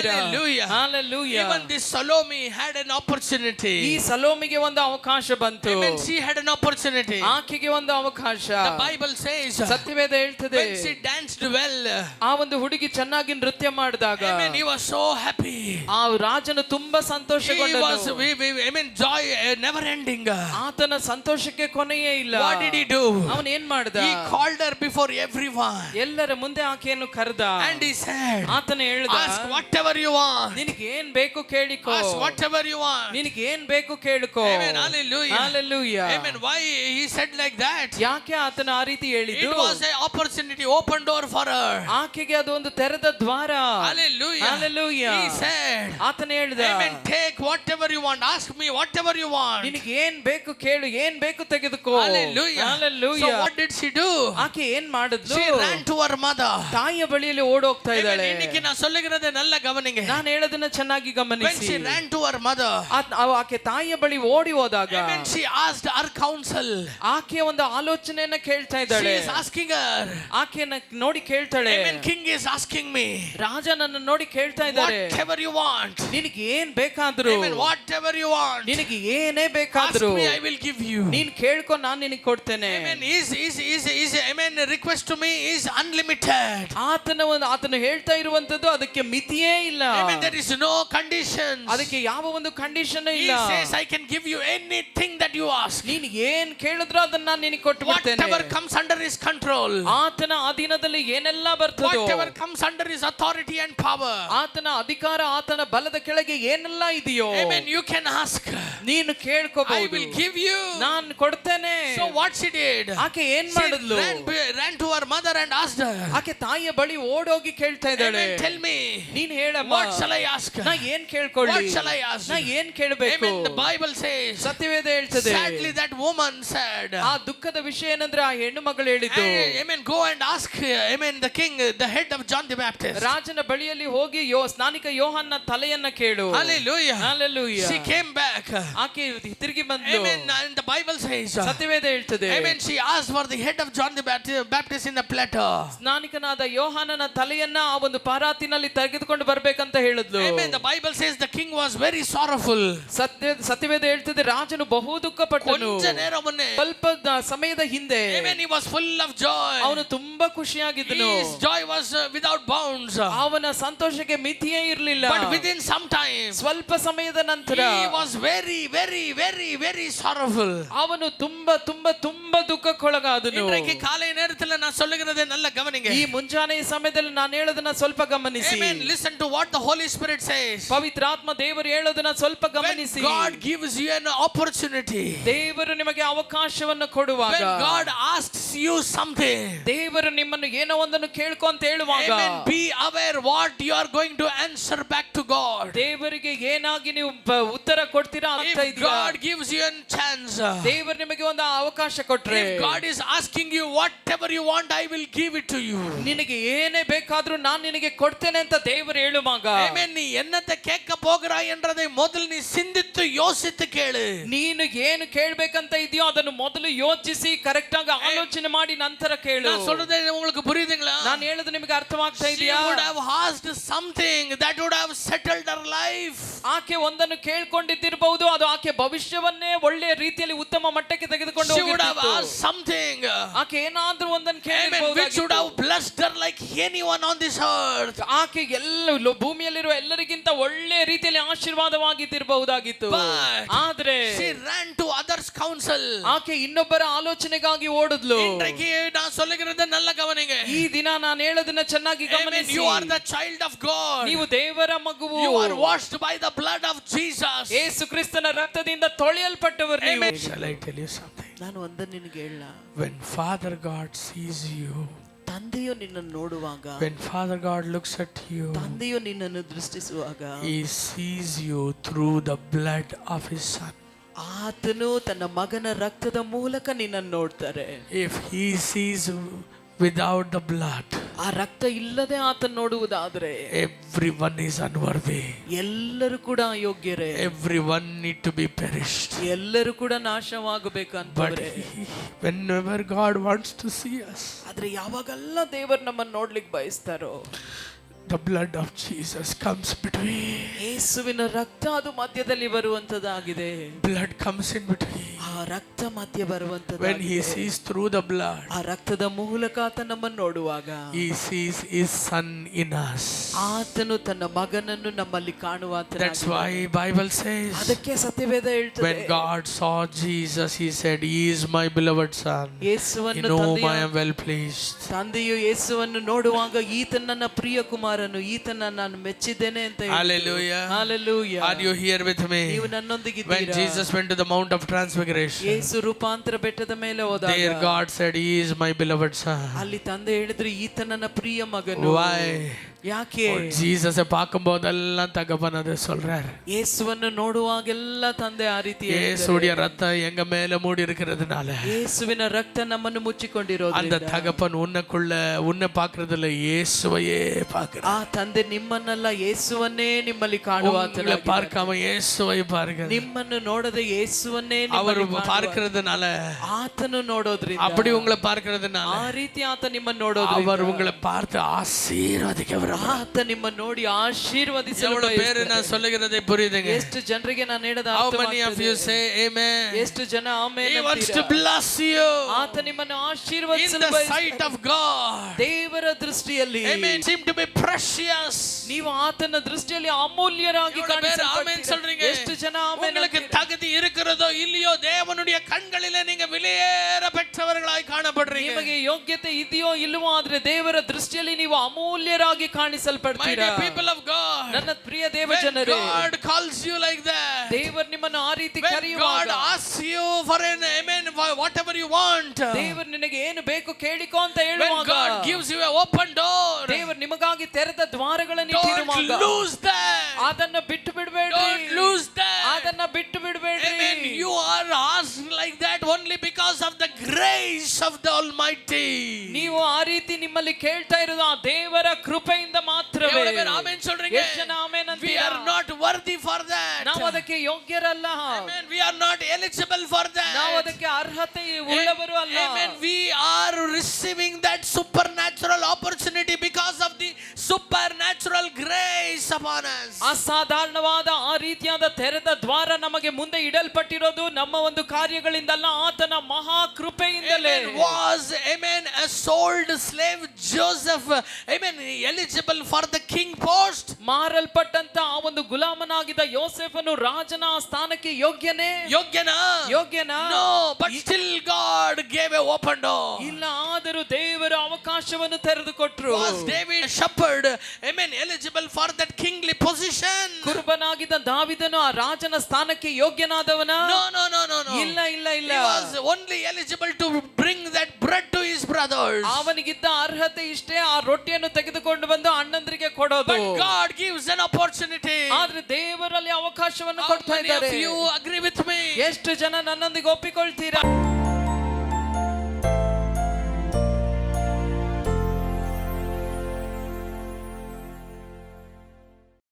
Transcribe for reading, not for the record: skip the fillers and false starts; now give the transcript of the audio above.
ಇದ್ದೀರಾ? Hallelujah. Hallelujah. Even this Salome had an opportunity. ಈ ಸಲೋಮಿಗೆ ಒಂದು ಅವಕಾಶ ಬಂತು. Amen. She had an opportunity. ಆಕೆಗೆ ಒಂದು ಅವಕಾಶ. The Bible says, ಸತ್ಯವೇದ ಹೇಳ್ತದೆ, when she danced well, ಆ ಒಂದು ಹುಡುಗಿ ಚೆನ್ನಾಗಿ ನೃತ್ಯ ಮಾಡಿದಾಗ amen, he was so happy. ಆ ರಾಜನು ತುಂಬಾ He ಸಂತೋಷಗೊಂಡನು. was, amen, joy never ending. ಆತನ ಸಂತೋಷಕ್ಕೆ ಕೊನೆಯೇ ಇಲ್ಲ. What did he do? ಅವನು ಏನ್ ಮಾಡ್ದ? He called her before everyone. ಎಲ್ಲರ ಮುಂದೆ ಆಕೆಯನ್ನು ಕರೆದ. And he said, ಆತನ ಹೇಳ್ದ, ask whatever you want. ನಿನಗೆ ಏನ್ ಬೇಕು ಕೇಳಿಕೋ. Ask whatever you want. ನಿನಗೆ ಏನ್ ಬೇಕು ಕೇಳಿಕೋ. Amen. Hallelujah. Hallelujah. Amen. Why he said like that? ಯಾಕೆ ಆತನ ಆ ರೀತಿ ಹೇಳಿದ್ದು? It was an opportunity, open door for her. ಆಕೆಗೆ ಅದು ಒಂದು ತೆರೆದ ದ್ವಾರ. Hallelujah. Hallelujah. He said, ಆತನ ಹೇಳ್ದ, amen, take whatever you want. Ask me whatever you want. ನಿನಗೆ ಏನ್ ಬೇಕು ಕೇಳು, ಏನ್ ಬೇಕು ತೆಗೆದುಕೋ. Hallelujah. Hallelujah. So what did she do? ಆಕೆ ಏನ್ ಮಾಡಿದ್ಲು? She ran to her mother. ತಾಯಿಯ ಬಳಿಯಲ್ಲಿ ಓಡೋಗ್ತಾ ಇದ್ದಾಳೆ. இன்னைக்கு நான் சொல்லுகிறதை நல்ல கவனிங்க. ನಾನು ಹೇಳೋದನ್ನ ಚೆನ್ನಾಗಿ When ಗಮನಿಸಿ. she ran to her mother, ಆಕೆ ತಾಯಿಯ ಬಳಿ ಓಡಿ ಹೋದಾಗ amen, she asked her counsel. ಆಕೆ ಒಂದು ಆಲೋಚನೆಯನ್ನ ಕೇಳ್ತಾ She ಇದ್ದಾಳೆ. is asking her. ಆಕೆಯನ್ನ ನೋಡಿ ಕೇಳ್ತಾಳೆ. Amen. King is asking me. ರಾಜ ನನ್ನ ನೋಡಿ ಕೇಳ್ತಾ ಇದ್ದಾರೆ, Whatever you want. ನಿನಗೆ ಏನ್ ಬೇಕಾದ್ರು, Amen. Whatever you want. ನಿನಗೆ ಏನೇ Ask ಬೇಕಾದ್ರು me, I will give you. ನೀನ್ ಕೇಳ್ಕೊ, ನಾನು ನಿನಗೆ ಕೊಡ್ತೇನೆ. Amen. Amen. Request to me is unlimited. ಆತನು ಹೇಳ್ತಾ ಇರುವಂತದ್ದು ಅದಕ್ಕೆ ಮಿತಿಯೇ ಇಲ್ಲ. Amen. There is no conditions. ಅದಕ್ಕೆ ಯಾವ ಒಂದು ಕಂಡೀಷನ್ He ಇಲ್ಲ. says, I can give you anything that you ask. ನೀನ್ ಏನ್ ಕೇಳಿದ್ರು ಅದನ್ನ ನಾನು ನಿನಗೆ ಕೊಟ್ಟು ಬಿಡ್ತೇನೆ. Whatever comes under his control. ಆತನ ಅಧೀನದಲ್ಲಿ ಏನೆಲ್ಲ ಬರ್ತದೋ, Whatever comes under his authority and power. ಆತನ ಅಧಿಕಾರ, ಆತನ ಬಲದ ಕೆಳಗೆ ಏನೆಲ್ಲ ಇದೆಯೋ, Amen. You can ask. ನೀನು I ಕೇಳ್ಕೋಬಹುದು, will give you. ನಾನು ಕೊಡ್ತೇನೆ. So what she did? ಆಕೆ ಏನ್ She ಮಾಡಿದ್ಲು? ran to her mother and asked her. ಆಕೆ ತಾಯಿಯ ಬಳಿ ಓಡೋಗಿ ಕೇಳ್ತಾ ಇದ್ದಾಳೆ, Amen. Tell me. ನೀನ್ ಹೇಳಮ್ಮ, What shall I ask? ನಾ ಏನ್ ಕೇಳ್ಕೊಳ್ಳಿ? What shall I ask? ನಾ ಏನ್ ಕೇಳಬೇಕು? Amen. The Bible says. ಸತ್ಯವೇದ ಹೇಳ್ತದೆ, Sadly that woman said. ಆ ದುಃಖದ ವಿಷಯ ಏನಂದ್ರೆ ಆ ಹೆಣ್ಣು ಮಗಳು ಹೇಳಿದ್ದು, Amen. Go and ask. Amen. The king, the head of John the Baptist. ರಾಜನ ಬಳಿಯಲ್ಲಿ ಹೋಗಿ ಸ್ನಾನಿಕ ಯೋಹಾನನ ತಲೆಯನ್ನ ಕೇಳು. Hallelujah. Hallelujah. She came back. ಆಕೆ ತಿರುಗಿ ಬಂದ್ಲು. Amen. And the Bible says. ಸತ್ಯವೇದ ಹೇಳ್ತದೆ, Amen. She asked for the head of John the Baptist in the platter. ಸ್ನಾನಿಕನಾದ ಯೋಹಾನನ ತಲೆಯನ್ನ ಆ ಒಂದು ಪಾರಾತಿನಲ್ಲಿ ತೆಗೆದುಕೊಂಡು ಬರ್ಬೇಕಂತ ಹೇಳಿದ್ಲು. Amen. The Bible says the king was very sorrowful. ಸತ್ಯವೇದ ಹೇಳ್ತದೆ, ರಾಜನು ಬಹು ದುಃಖಪಟ್ಟನು. ಕೊಂಚ ನೇರ ಮೊನ್ನೆ, ಸ್ವಲ್ಪ ಸಮಯದ ಹಿಂದೆ, Amen, he was full of joy. ಅವನು ತುಂಬಾ ಖುಷಿಯಾಗಿದ್ದನು. His joy was without bounds. ಅವನ ಸಂತೋಷಕ್ಕೆ ಮಿತಿಯೇ ಇರಲಿಲ್ಲ. But within some time, ಸ್ವಲ್ಪ ಸಮಯದ ನಂತರ he was very, very, very, very sorrowful. ಅವನು ತುಂಬಾ ತುಂಬಾ ತುಂಬಾ ದುಃಖಕ್ಕೊಳಗಾದನು. இன்றைக்கு காலை நேரத்தில் நான் சொல்லுகிறதை நல்ல கவனிங்க. ಈ ಮುಂಜಾನೆ ಸಮಯದಲ್ಲಿ ನಾನು ಹೇಳೋದನ್ನ ಸ್ವಲ್ಪ ಗಮನಿಸಿ. Amen. Listen to what the Holy Spirit says. ಪವಿತ್ರಾತ್ಮ ದೇವರು ಹೇಳೋದನ್ನ ಸ್ವಲ್ಪ ಗಮನಿಸಿ. When God gives you an opportunity, ದೇವರು ನಿಮಗೆ ಅವಕಾಶವನ್ನು ಕೊಡುವಾಗ, when God asks you something, ದೇವರು ನಿಮ್ಮನ್ನು ಏನೋ ಒಂದನ್ನು ಕೇಳ್ಕೊ ಅಂತ ಹೇಳುವಾಗ, Amen, be aware what you are going to answer back to God. ದೇವರಿಗೆ ಏನಾಗಿ ನೀವು ಉತ್ತರ ಕೊಡ್ತೀರಾ ಅಂತ If ಇದೆಯಾ? God gives you a chance, ದೇವರು ನಿಮಗೆ ಒಂದು ಅವಕಾಶ ಕೊಟ್ರೆ, if God is asking you whatever you want, I will give it to you. ನಿನಗೆ ಏನೇ ಬೇಕಾದ್ರೂ ನಾನು ನಿನಗೆ ಕೊಡ್ತೇನೆ ಅಂತ ದೇವರು ಹೇಳುವಾಗ, Amen, நீ என்னத்தை கேட்க போகிறாய் என்றதை முதல் நீ சிந்தித்து யோசித்து கேளு. ನೀನು ಏನು ಕೇಳಬೇಕಂತ ಇದೆಯೋ ಅದನ್ನು ಮೊದಲು ಯೋಚಿಸಿ ಕರೆಕ್ಟ್ ಆಗಿ ಆಲೋಚನೆ ಮಾಡಿ ನಂತರ ಕೇಳು. நான் சொல்றது உங்களுக்கு புரியுதுங்களா? ನಾನು ಹೇಳೋದು ನಿಮಗೆ ಅರ್ಥವಾಗ್ತಾ She ಇದೆಯಾ? would have asked something that would have settled her life. ಆಕೆ ಒಂದನ್ನು ಕೇಳ್ಕೊಂಡಿದ್ದಿರಬಹುದು, ಅದು ಆಕೆ ಭವಿಷ್ಯವನ್ನೇ ಒಳ್ಳೆಯ ರೀತಿಯಲ್ಲಿ ಉತ್ತಮ ಮಟ್ಟಕ್ಕೆ ತೆಗೆದುಕೊಂಡು She would have ಹೋಗಿರ್ತಿತ್ತು. asked something, ಆಕೆ ಏನಾದ್ರೂ ಒಂದನ್ನು Amen, which would have blessed her like anyone on this earth. ಆಕೆ ಎಲ್ಲ ಭೂಮಿಯಲ್ಲಿರುವ ಎಲ್ಲರಿಗಿಂತ ಒಳ್ಳೆಯ ರೀತಿಯಲ್ಲಿ ಆಶೀರ್ವಾದವಾಗಿದ್ದಿರಬಹುದಾಗಿತ್ತು. ಆದ್ರೆ she ran to others' counsel. ಆಕೆ ಇನ್ನೊಬ್ಬರ ಆಲೋಚನೆಗಾಗಿ ಓಡಿದ್ಲು. இன்றைக்கு நான் சொல்லுகிறது நல்ல கவனிங்க. ಈ ದಿನ ನಾನು ಹೇಳೋದನ್ನ ಚೆನ್ನಾಗಿ Amen, ಗಮನಿಸಿ. you are the child of God. ನೀವು ದೇವರ ಮಗುವು. You are washed by the blood of Jesus. ಯೇಸು ಕ್ರಿಸ್ತನ ರಕ್ತದಿಂದ ತೊಳೆಯಲ್ಪಟ್ಟವರು ನೀವು. Amen. Shall I tell you something? ನಾನು ಒಂದನ್ನು ನಿನಗೆ ಹೇಳ, when Father God sees you, ತಂದೆಯು ನಿನ್ನನ್ನು ನೋಡುವಾಗ, when Father God looks at you, ತಂದೆಯು ನಿನ್ನನ್ನು ದೃಷ್ಟಿಸುವಾಗ, he sees you through the blood of his son. ಆತನು ತನ್ನ ಮಗನ ರಕ್ತದ ಮೂಲಕ ನಿನ್ನನ್ನು ನೋಡ್ತಾರೆ. If he sees without the blood, ಆ ರಕ್ತ ಇಲ್ಲದೆ ಆತನ ನೋಡುವುದಾದ್ರೆ, everyone is unworthy. ಎಲ್ಲರೂ ಕೂಡ ಅಯೋಗ್ಯರೇ. Everyone need to be perished. ಎಲ್ಲರೂ ಕೂಡ ನಾಶವಾಗಬೇಕಂತವರೇ. But whenever God wants to see us, ಆದ್ರೆ ಯಾವಾಗೆಲ್ಲ ದೇವರು ನಮ್ಮನ್ನು ನೋಡ್ಲಿಕ್ಕೆ ಬಯಸ್ತಾರೋ, the blood of Jesus comes between. ಯೇಸುವಿನ ರಕ್ತ ಅದು ಮಧ್ಯದಲ್ಲಿ ಬರುವಂತದ್ದಾಗಿದೆ. Blood comes in between. ಆ ರಕ್ತ ಮಧ್ಯ ಬರುವಂತದ್ದು. When he sees through the blood, ಆ ರಕ್ತದ ಮೂಲಕ ಆತ ನಮ್ಮನ್ನು ನೋಡುವಾಗ he sees his son in us. ಆತನು ತನ್ನ ಮಗನನ್ನು ನಮ್ಮಲ್ಲಿ ಕಾಣುವಂತ. That's why Bible says, ಅದಕ್ಕೆ ಸತ್ಯವೇದ ಹೇಳ್ತದೆ, when God saw Jesus, he said, he is my beloved son, in ಯೇಸುವನ್ನು whom I am well pleased. ತಂದೆಯು ಯೇಸುವನ್ನು ನೋಡುವಾಗ ಈತ ನನ್ನ ಪ್ರಿಯ ಕುಮಾರನು, ಈತನ ನಾನು ಮೆಚ್ಚಿದ್ದೇನೆ ಅಂತ ಹೇಳಿದ್ರು. Hallelujah. Hallelujah. Are you here with me? ನೀವು When ನನ್ನೊಂದಿಗಿದ್ದೀರಾ? Jesus went to the Mount of Transfiguration, ಯೇಸು ರೂಪಾಂತರ ಬೆಟ್ಟದ ಮೇಲೆ ಹೋದಾಗ there God said, he is my beloved son. ಅಲ್ಲಿ ತಂದೆ ಹೇಳಿದ್ರು, ಈತ ನನ್ನ ಪ್ರಿಯ ಮಗನು. Why? ಯಾಕೆ? Jesus பார்க்கும்போதெல்லாம் தகப்பன் அதை சொல்றார். ಯೇಸುವನ್ನು ನೋಡುವಾಗೆಲ್ಲ ತಂದೆ ಆ ರೀತಿ இயேசுடைய ரத்தம் எங்க மேல மூடி இருக்கிறதுனால, ಯೇಸುವಿನ ರಕ್ತ ನಮ್ಮನ್ನು ಮುಚ್ಚಿಕೊಂಡಿರೋದು, அந்த தகப்பன் உன்னை பார்க்கிறதுல இயேசுவையே பார்க்கிறார். ಆ ತಂದೆ ನಿಮ್ಮನ್ನೆಲ್ಲ ಯೇಸುವನ್ನೇ ನಿಮ್ಮಲ್ಲಿ ಕಾಣುವಾತನ, பார்க்காம இயேசுவை பாருங்க. ನಿಮ್ಮನ್ನು ನೋಡದೆ ಯೇಸುವನ್ನೇ அவர் பார்க்கிறதுனால, ಆತನು ನೋಡೋದ್ರಿಂದ, அப்படி உங்களை பார்க்கிறதுனால, ಆ ರೀತಿ ಆತ ನಿಮ್ಮನ್ನು ನೋಡೋದ್ರಿಂದ, அவர் உங்களை பார்த்து ஆசீர்வதிக்க ಆತ ನಿಮ್ಮ ನೋಡಿ ಆಶೀರ್ವದಿಸಲು எவ்வளவு பேர் நான் சொல்லுகிறதை புரியுதுங்க? ಎಷ್ಟು ಜನರಿಗೆ ನಾನು ಹೇಳದ How many of you say amen? ಎಷ್ಟು ಜನ ಆಮೆನ್ He wants to ಅಂತೀರಾ? bless you ಆತ ನಿಮ್ಮನ್ನು in ಆಶೀರ್ವದಿಸಲು the sight of God. ದೇವರ ದೃಷ್ಟಿಯಲ್ಲಿ Amen. Seem to be precious. ನೀವು ಆತನ ದೃಷ್ಟಿಯಲ್ಲಿ ಅಮೂಲ್ಯರಾಗಿ எவ்வளவு பேர் ஆமென் சொல்றீங்க? ಎಷ್ಟು ಜನ ಆಮೆನ್ உங்களுக்கு தகுதி இருக்கிறதோ இல்லையோ, தேவனுடைய கண்களிலே நீங்க விலையேற பெற்றவர்களாய் காணப்படுறீங்க. ನಿಮಗೆ ಯೋಗ್ಯತೆ ಇದೆಯೋ ಇಲ್ಲವೋ, ಆದ್ರೆ ದೇವರ ದೃಷ್ಟಿಯಲ್ಲಿ ನೀವು ಅಮೂಲ್ಯರಾಗಿ My ಕಾಣಿಸಲ್ಪಡ್ತೀರಾ. dear people of God, ನನ್ನ ಪ್ರಿಯ ದೇವ when ಜನರೇ, God calls you like that, ದೇವರು ನಿಮ್ಮನ್ನು ಆ ರೀತಿ when God ಕರೆಯುವಾಗ, asks you for an amen, whatever you want, ದೇವರು ನಿನಗೆ ಏನು ಬೇಕು ಕೇಳಿಕೋ ಅಂತ when ಹೇಳುವಾಗ, God gives you an open door, ದೇವರು ನಿಮಗಾಗಿ ತೆರೆದ ದ್ವಾರಗಳನ್ನು don't ಇಟ್ಟಿರುವಾಗ lose that. ಅದನ್ನ ಬಿಟ್ಟು ಬಿಡಬೇಡಿ. Don't lose that. ಅದನ್ನ ಬಿಟ್ಟು ಬಿಡಬೇಡಿ. Amen. You are asked like that only because of the grace of the Almighty. ನೀವು ಆ ರೀತಿ ನಿಮ್ಮಲ್ಲಿ ಕೇಳ್ತಾ ಇರೋದು ಆ ದೇವರ ಕೃಪೆಯಿಂದ ಮಾತ್ರವೇ. எவ்வளவு பேர் ஆமென் சொல்றீங்க? ಎಷ್ಟು ಜನ ಆಮೆನ್ We ಅಂತೀರಾ? are not worthy for that. ನಾವು ಅದಕ್ಕೆ ಯೋಗ್ಯರಲ್ಲ. Amen. We are not eligible for that. ನಾವು ಅದಕ್ಕೆ ಅರ್ಹತೆ ಉಳ್ಳವರು ಅಲ್ಲ. Amen. We are receiving that supernatural opportunity because of the supernatural grace upon us. ಅಸಾಧಾರಣವಾದ ಆ ರೀತಿಯಾದ ತೆರೆದ ದ್ವಾರ ನಮಗೆ ಮುಂದೆ ಇಡಲ್ಪಟ್ಟಿರೋದು ನಮ್ಮ ಒಂದು ಕಾರ್ಯಗಳಿಂದಲ್ಲ, ಆತನ ಮಹಾ ಕೃಪೆಯಿಂದಲೇ. Was, amen, a sold slave Joseph, amen, eligible for the king post? ಮಾರಲ್ಪಟ್ಟಂತ ಆ ಒಂದು ಗುಲಾಮನಾಗಿದ್ದ ಯೋಸೇಫನು ರಾಜನ ಸ್ಥಾನಕ್ಕೆ ಯೋಗ್ಯನೇ? ಯೋಗ್ಯನಾ? No, but still God gave a open door. ಇಲ್ಲ, ಆದರೂ ದೇವರು ಅವಕಾಶವನ್ನು ತೆರೆದುಕೊಟ್ರು. Was David shepherd, amen, eligible for that kingly position? ಕುರುಬನಾಗಿದ್ದ ದಾವಿದನು ಆ ರಾಜನ ಸ್ಥಾನಕ್ಕೆ ಯೋಗ್ಯನಾದವನ? No. ಇಲ್ಲ. He was only eligible to bring that bread to his brothers. ಅವನಿಗಿದ್ದ ಅರ್ಹತೆ ಇಷ್ಟೇ, ಆ ರೊಟ್ಟಿಯನ್ನು ತೆಗೆದುಕೊಂಡು ಬಂದು ಅಣ್ಣಂದ್ರಿಗೆ ಕೊಡೋದು. But God gives an opportunity. ಆದ್ರೆ ದೇವರಲ್ಲಿ ಅವಕಾಶವನ್ನು How ಕೊಡ್ತಾ many of ಇದ್ದಾರೆ. you agree with me? ಎಷ್ಟು ಜನ ನನ್ನೊಂದಿಗೆ ಒಪ್ಪಿಕೊಳ್ತೀರಾ?